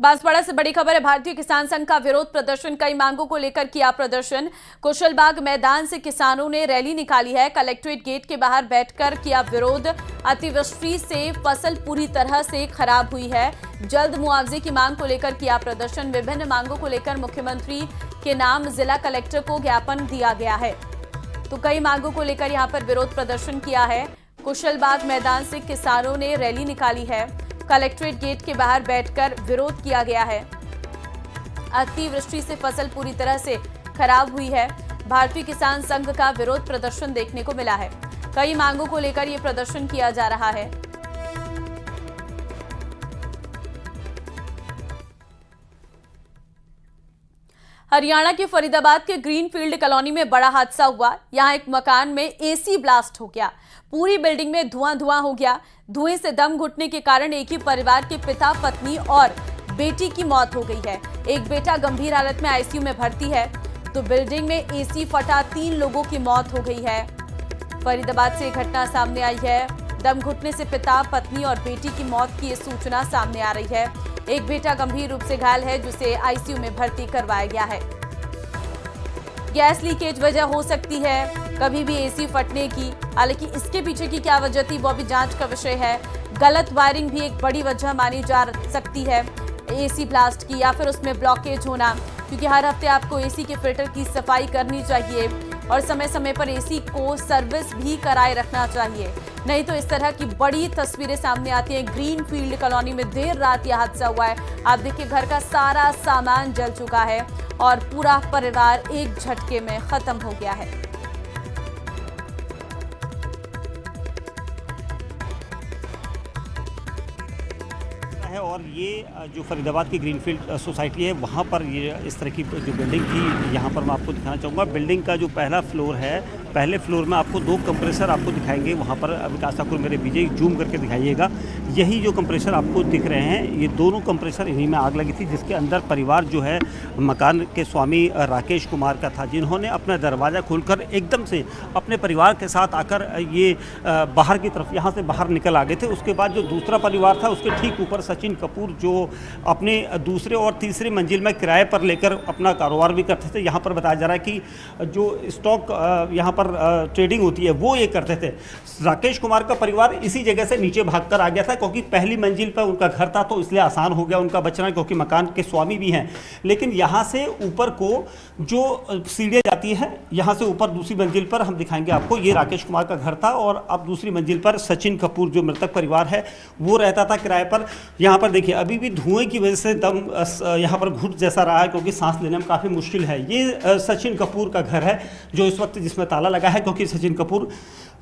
बांसवाड़ा से बड़ी खबर है। भारतीय किसान संघ का विरोध प्रदर्शन, कई मांगों को लेकर किया प्रदर्शन। कुशलबाग मैदान से किसानों ने रैली निकाली है। कलेक्ट्रेट गेट के बाहर बैठकर किया विरोध। अतिवृष्टि से फसल पूरी तरह से खराब हुई है। जल्द मुआवजे की मांग को लेकर किया प्रदर्शन। विभिन्न मांगों को लेकर मुख्यमंत्री के नाम जिला कलेक्टर को ज्ञापन दिया गया है। तो कई मांगों को लेकर यहाँ पर विरोध प्रदर्शन किया है। कुशलबाग मैदान से किसानों ने रैली निकाली है। कलेक्ट्रेट गेट के बाहर बैठकर विरोध किया गया है। अतिवृष्टि से फसल पूरी तरह से खराब हुई है। भारतीय किसान संघ का विरोध प्रदर्शन देखने को मिला है। कई मांगों को लेकर यह प्रदर्शन किया जा रहा है। हरियाणा के फरीदाबाद के ग्रीनफील्ड कॉलोनी में बड़ा हादसा हुआ। यहां एक मकान में एसी ब्लास्ट हो गया। पूरी बिल्डिंग में धुआं हो गया। धुएं से दम घुटने के कारण एक ही परिवार के पिता, पत्नी और बेटी की मौत हो गई है। एक बेटा गंभीर हालत में आईसीयू में भर्ती है। तो बिल्डिंग में एसी फटा 3 लोगों की मौत हो गई है। फरीदाबाद से घटना सामने आई है। दम घुटने से पिता, पत्नी और बेटी की मौत की ये सूचना सामने आ रही है। एक बेटा गंभीर रूप से घायल है, जिसे आईसीयू में भर्ती करवाया गया है। गैस लीकेज वजह हो सकती है कभी भी एसी फटने की। हालांकि इसके पीछे की क्या वजह थी वो भी जांच का विषय है। गलत वायरिंग भी एक बड़ी वजह मानी जा सकती है एसी ब्लास्ट की, या फिर उसमें ब्लॉकेज होना, क्योंकि हर हफ्ते आपको एसी के फिल्टर की सफाई करनी चाहिए और समय समय पर एसी को सर्विस भी कराए रखना चाहिए। नहीं तो इस तरह की बड़ी तस्वीरें सामने आती हैं। ग्रीनफील्ड कॉलोनी में देर रात यह हादसा हुआ है। आप देखिए, घर का सारा सामान जल चुका है और पूरा परिवार एक झटके में खत्म हो गया है। और ये जो फरीदाबाद की ग्रीनफील्ड सोसाइटी है, वहाँ पर ये इस तरह की जो बिल्डिंग थी, यहाँ पर मैं आपको दिखाना चाहूँगा। बिल्डिंग का जो पहला फ्लोर है, पहले फ्लोर में आपको 2 कंप्रेसर आपको दिखाएंगे। वहाँ पर विकास ठाकुर मेरे विजय जूम करके दिखाइएगा। यही जो कंप्रेसर आपको दिख रहे हैं, ये दोनों कंप्रेसर, इन्हीं में आग लगी थी, जिसके अंदर परिवार जो है मकान के स्वामी राकेश कुमार का था, जिन्होंने अपना दरवाज़ा खोलकर एकदम से अपने परिवार के साथ आकर ये बाहर की तरफ यहाँ से बाहर निकल आ गए थे। उसके बाद जो दूसरा परिवार था, उसके ठीक ऊपर सचिन कपूर, जो अपने दूसरे और तीसरे मंजिल में किराए पर लेकर अपना कारोबार भी करते थे। यहाँ पर बताया जा रहा है कि जो स्टॉक यहाँ पर ट्रेडिंग होती है वो ये करते थे। राकेश कुमार का परिवार इसी जगह से नीचे भागकर आ गया था, क्योंकि पहली मंजिल पर उनका घर था, तो इसलिए आसान हो गया उनका बचना, क्योंकि मकान के स्वामी भी हैं। लेकिन यहाँ से ऊपर को जो सीढ़ियाँ जाती है, यहाँ से ऊपर दूसरी मंजिल पर हम दिखाएंगे आपको, ये राकेश कुमार का घर था। और अब दूसरी मंजिल पर सचिन कपूर, जो मृतक परिवार है, वो रहता था किराए पर। यहाँ पर देखिए, अभी भी धुएं की वजह से दम यहाँ पर घुट जैसा रहा है, क्योंकि सांस लेने में काफ़ी मुश्किल है। ये सचिन कपूर का घर है, जो इस वक्त जिसमें ताला लगा है, क्योंकि सचिन कपूर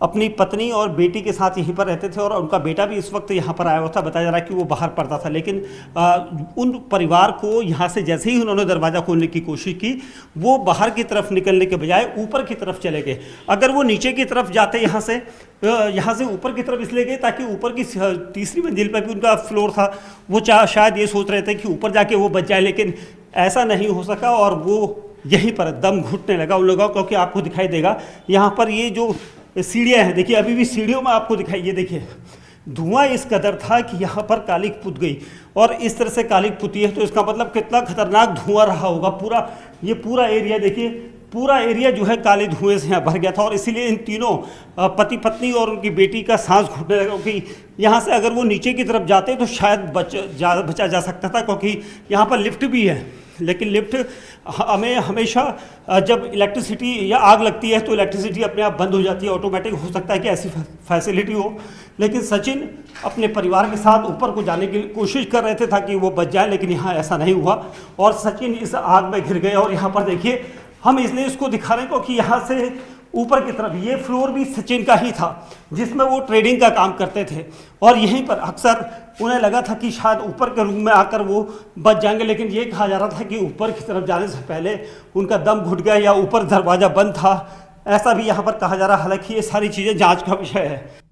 अपनी पत्नी और बेटी के साथ यहीं पर रहते थे और उनका बेटा भी इस वक्त यहाँ पर आया हुआ था। बताया जा रहा है कि वो बाहर पड़ता था, लेकिन उन परिवार को यहाँ से जैसे ही उन्होंने दरवाज़ा खोलने की कोशिश की, वो बाहर की तरफ निकलने के बजाय ऊपर की तरफ चले गए। अगर वो नीचे की तरफ जाते यहाँ से ऊपर की तरफ इसलिए गए ताकि ऊपर की तीसरी मंजिल पर भी उनका फ्लोर था, वो शायद ये सोच रहे थे कि ऊपर जाके वो बच जाए, लेकिन ऐसा नहीं हो सका और वो यहीं पर दम घुटने लगा उन लोगों को। क्योंकि आपको दिखाई देगा यहाँ पर ये जो सीढ़ियाँ हैं, देखिए अभी भी सीढ़ियों में आपको दिखाई, ये देखिए धुआं इस कदर था कि यहाँ पर कालिक पुत गई। और इस तरह से कालिक पुती है तो इसका मतलब कितना खतरनाक धुआं रहा होगा। पूरा एरिया देखिए, पूरा एरिया जो है काले धुएं से यहाँ भर गया था। और इसीलिए इन तीनों पति पत्नी और उनकी बेटी का सांस घुटने लगा, क्योंकि यहाँ से अगर वो नीचे की तरफ जाते तो शायद बचा जा सकता था, क्योंकि यहाँ पर लिफ्ट भी है। लेकिन लिफ्ट हमें हमेशा, जब इलेक्ट्रिसिटी या आग लगती है तो इलेक्ट्रिसिटी अपने आप बंद हो जाती है, ऑटोमेटिक। हो सकता है कि ऐसी फैसिलिटी हो, लेकिन सचिन अपने परिवार के साथ ऊपर को जाने की कोशिश कर रहे थे ताकि वो बच जाए, लेकिन यहाँ ऐसा नहीं हुआ और सचिन इस आग में घिर गए। और यहाँ पर देखिए, हम इसलिए इसको दिखा रहे हैं क्योंकि यहाँ से ऊपर की तरफ ये फ्लोर भी सचिन का ही था, जिसमें वो ट्रेडिंग का काम करते थे। और यहीं पर अक्सर उन्हें लगा था कि शायद ऊपर के रूम में आकर वो बच जाएंगे, लेकिन ये कहा जा रहा था कि ऊपर की तरफ जाने से पहले उनका दम घुट गया या ऊपर दरवाज़ा बंद था, ऐसा भी यहाँ पर कहा जा रहा है। हालांकि ये सारी चीज़ें जांच का विषय है।